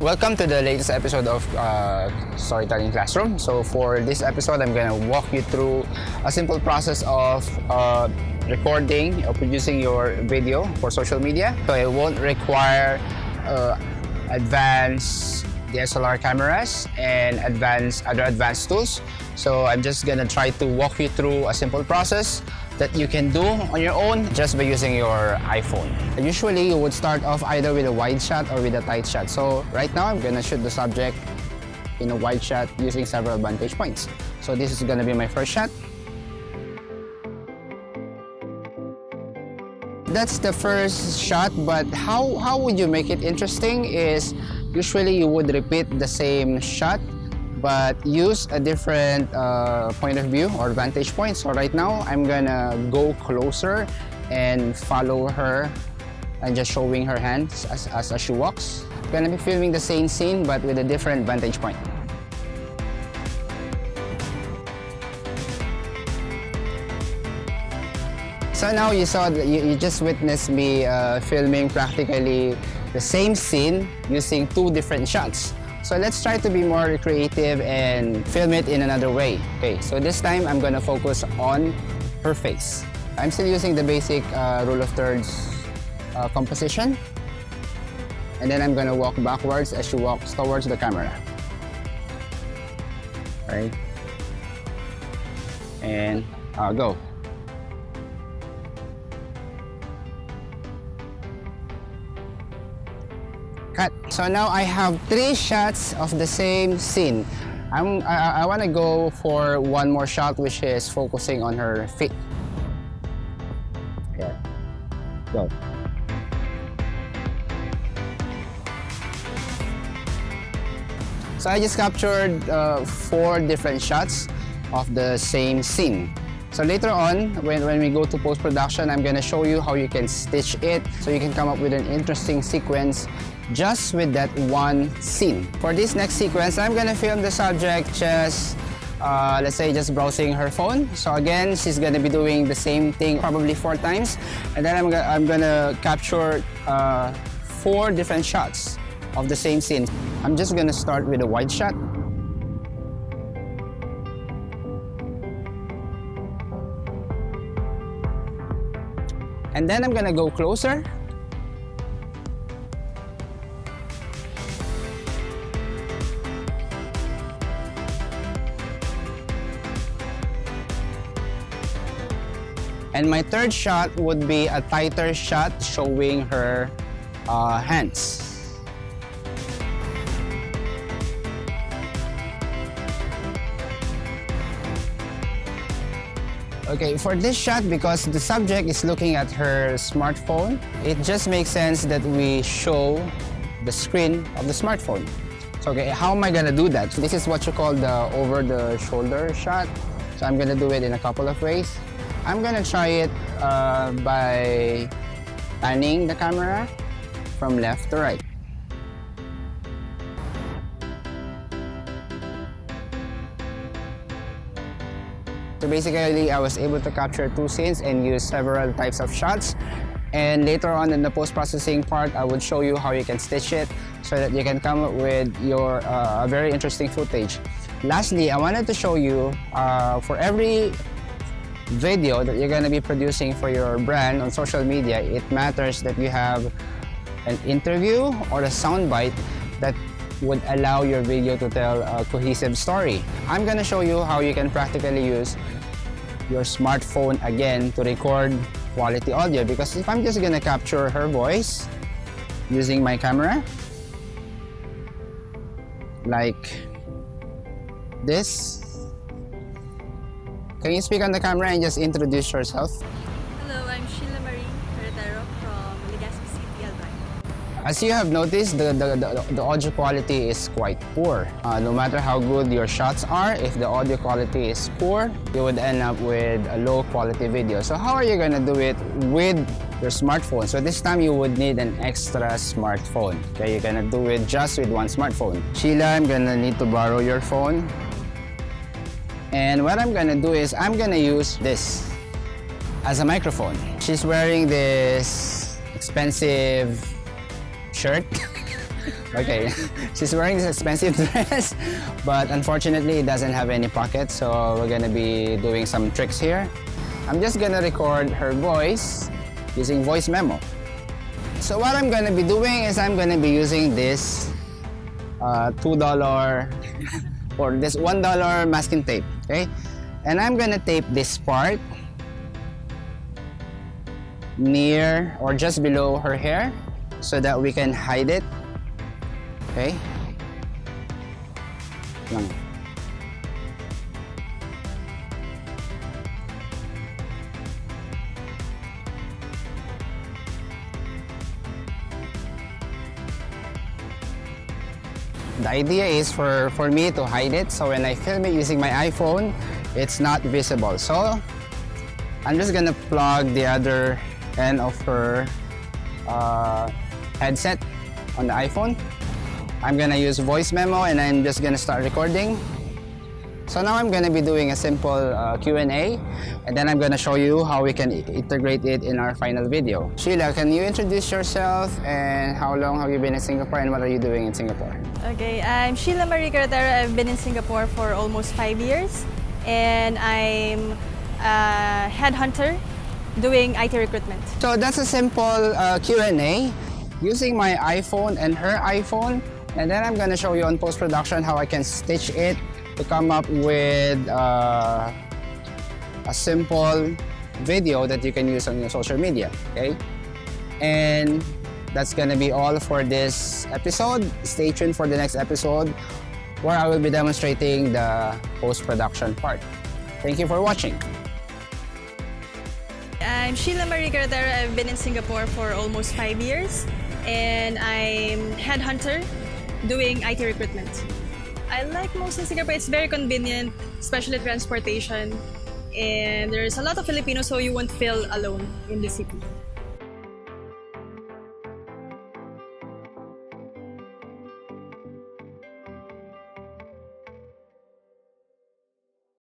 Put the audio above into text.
Welcome to the latest episode of Storytelling Classroom. So for this episode, I'm going to walk you through a simple process of recording or producing your video for social media. So it won't require advanced DSLR cameras and other advanced tools. So I'm just going to try to walk you through a simple process that you can do on your own just by using your iPhone. Usually you would start off either with a wide shot or with a tight shot. So right now I'm gonna shoot the subject in a wide shot using several vantage points. So this is gonna be my first shot. That's the first shot, but how would you make it interesting is usually you would repeat the same shot but use a different point of view or vantage point. So right now, I'm gonna go closer and follow her and just showing her hands as she walks. I'm gonna be filming the same scene but with a different vantage point. So now you just witnessed me filming practically the same scene using two different shots. So let's try to be more creative and film it in another way. Okay, so this time I'm gonna focus on her face. I'm still using the basic rule of thirds composition. And then I'm gonna walk backwards as she walks towards the camera. Right? And go. Cut. So now I have 3 shots of the same scene. I want to go for one more shot, which is focusing on her feet. Yeah. Go. So I just captured 4 different shots of the same scene. So later on, when we go to post-production, I'm gonna show you how you can stitch it so you can come up with an interesting sequence just with that one scene. For this next sequence, I'm gonna film the subject just, let's say, just browsing her phone. So again, she's gonna be doing the same thing probably 4 times. And then I'm gonna capture 4 different shots of the same scene. I'm just gonna start with a wide shot. And then I'm gonna go closer. And my third shot would be a tighter shot showing her hands. Okay, for this shot, because the subject is looking at her smartphone, it just makes sense that we show the screen of the smartphone. So, okay, how am I gonna do that? So this is what you call the over-the-shoulder shot. So I'm gonna do it in a couple of ways. I'm gonna try it by panning the camera from left to right. So basically, I was able to capture 2 scenes and use several types of shots. And later on in the post-processing part, I would show you how you can stitch it so that you can come up with your very interesting footage. Lastly, I wanted to show you for every video that you're going to be producing for your brand on social media, it matters that you have an interview or a soundbite that would allow your video to tell a cohesive story. I'm going to show you how you can practically use your smartphone again to record quality audio, because if I'm just going to capture her voice using my camera like this. Can you speak on the camera and just introduce yourself? Hello, I'm Sheila Marie Ferretero from Legazpi City, Albay. As you have noticed, the audio quality is quite poor. No matter how good your shots are, if the audio quality is poor, you would end up with a low quality video. So how are you gonna do it with your smartphone? So this time you would need an extra smartphone. Okay, you're gonna do it just with one smartphone. Sheila, I'm gonna need to borrow your phone. And what I'm gonna do is I'm gonna use this as a microphone. She's wearing this expensive shirt Okay, she's wearing this expensive dress, but unfortunately it doesn't have any pockets, so we're gonna be doing some tricks here. I'm just gonna record her voice using voice memo. So what I'm gonna be doing is I'm gonna be using this $2 or this $1 masking tape, okay? And I'm gonna tape this part near or just below her hair so that we can hide it, okay? Lang. The idea is for me to hide it, so when I film it using my iPhone, it's not visible. So I'm just gonna plug the other end of her headset on the iPhone. I'm gonna use voice memo and I'm just gonna start recording. So now I'm gonna be doing a simple Q&A, and then I'm gonna show you how we can integrate it in our final video. Sheila, can you introduce yourself and how long have you been in Singapore and what are you doing in Singapore? Okay, I'm Sheila Marie Carretero. I've been in Singapore for almost 5 years, and I'm a headhunter doing IT recruitment. So that's a simple Q&A using my iPhone and her iPhone, and then I'm gonna show you on post-production how I can stitch it to come up with a simple video that you can use on your social media, okay? And that's gonna be all for this episode. Stay tuned for the next episode where I will be demonstrating the post-production part. Thank you for watching. I'm Sheila Marie Carretero. I've been in Singapore for almost 5 years, and I'm headhunter doing IT recruitment. I like most in Singapore. It's very convenient, especially transportation, and there's a lot of Filipinos, so you won't feel alone in the city.